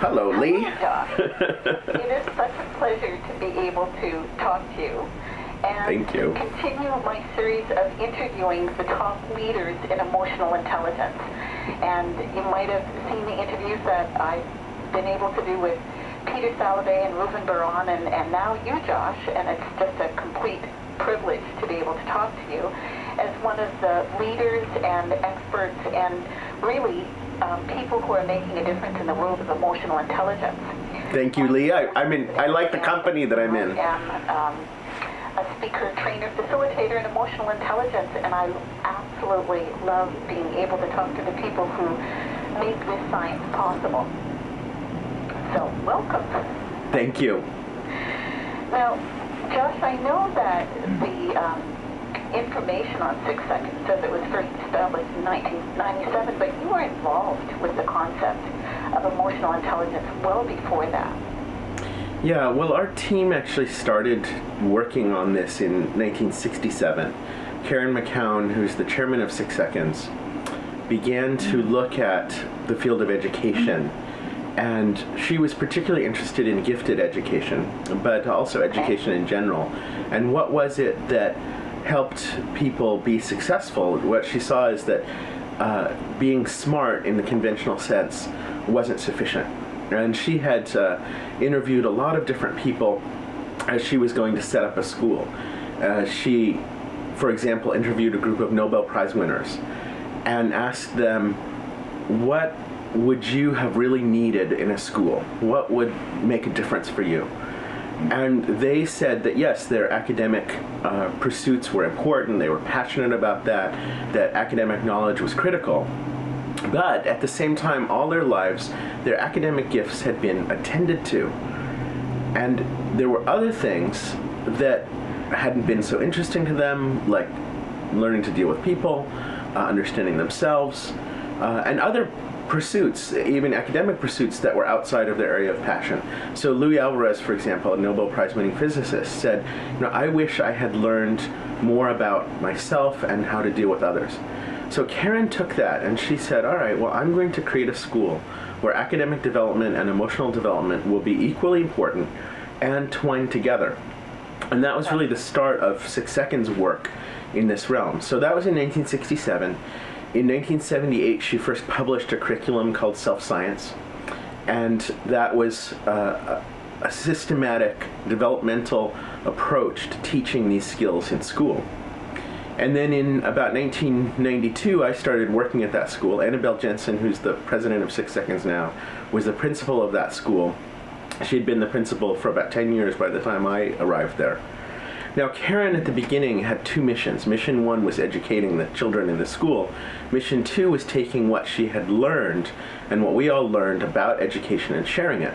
Hello, Lee. Hello, Josh. It is such a pleasure to be able to talk to you and Thank you. continue my series of interviewing the top leaders in emotional intelligence. And you might have seen the interviews that I've been able to do with Peter Salovey and Reuven Bar-On and now you, Josh, and it's just a complete privilege to be able to talk to you as one of the leaders and experts and really people who are making a difference in the world of emotional intelligence. Thank you, Lee. I like the company that I'm in. I am a speaker, trainer, facilitator in emotional intelligence, and I absolutely love being able to talk to the people who make this science possible. So, welcome. Thank you. Now, Josh, I know that the information on 6 seconds says it was first established in 1997, but you were involved with the concept of emotional intelligence well before that. Yeah, well, our team actually started working on this in 1967. Karen McCown, who's the chairman of 6 Seconds, began to look at the field of education. And she was particularly interested in gifted education, but also education in general. And what was it that helped people be successful? What she saw is that being smart in the conventional sense wasn't sufficient. And she had interviewed a lot of different people as she was going to set up a school. She, for example, interviewed a group of Nobel Prize winners and asked them, what would you have really needed in a school? What would make a difference for you? And they said that yes, their academic pursuits were important, they were passionate about that academic knowledge was critical. But at the same time, all their lives, their academic gifts had been attended to. And there were other things that hadn't been so interesting to them, like learning to deal with people, understanding themselves, and other pursuits, even academic pursuits that were outside of their area of passion. So Luis Alvarez, for example, a Nobel Prize winning physicist, said, I wish I had learned more about myself and how to deal with others. So Karen took that and she said, all right, well, I'm going to create a school where academic development and emotional development will be equally important and twined together. And that was really the start of 6 Seconds work in this realm. So that was in 1967. In 1978, she first published a curriculum called Self-Science, and that was a systematic developmental approach to teaching these skills in school. And then in about 1992, I started working at that school. Annabelle Jensen, who's the president of 6 Seconds now, was the principal of that school. She had been the principal for about 10 years by the time I arrived there. Now, Karen at the beginning had 2 missions. Mission 1 was educating the children in the school. Mission 2 was taking what she had learned and what we all learned about education and sharing it.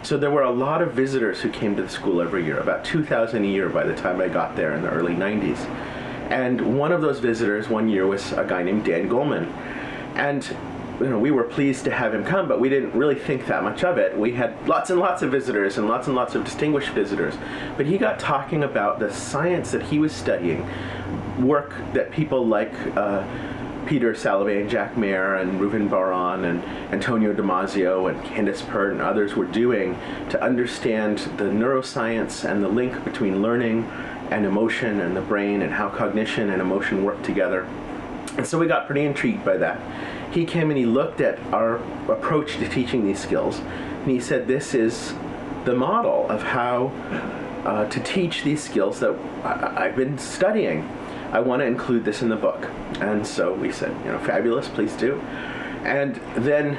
So there were a lot of visitors who came to the school every year, about 2,000 a year by the time I got there in the early 90s. And one of those visitors one year was a guy named Dan Goleman. And we were pleased to have him come, but we didn't really think that much of it. We had lots and lots of visitors and lots of distinguished visitors. But he got talking about the science that he was studying, work that people like Peter Salovey and Jack Mayer and Reuven Bar-On and Antonio Damasio and Candace Pert and others were doing to understand the neuroscience and the link between learning and emotion and the brain and how cognition and emotion work together. And so we got pretty intrigued by that. He came and he looked at our approach to teaching these skills, and he said, this is the model of how to teach these skills that I've been studying. I want to include this in the book. And so we said, fabulous, please do. And then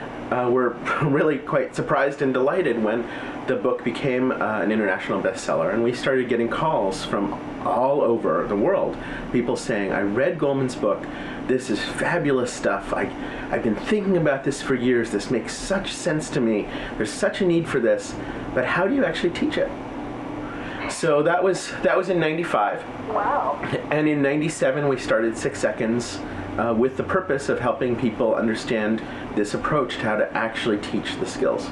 we're really quite surprised and delighted when the book became an international bestseller, and we started getting calls from all over the world. People saying, I read Goleman's book, this is fabulous stuff, I've been thinking about this for years, this makes such sense to me, there's such a need for this, but how do you actually teach it? So that was in 95. Wow. And in 97 we started 6 Seconds with the purpose of helping people understand this approach to how to actually teach the skills.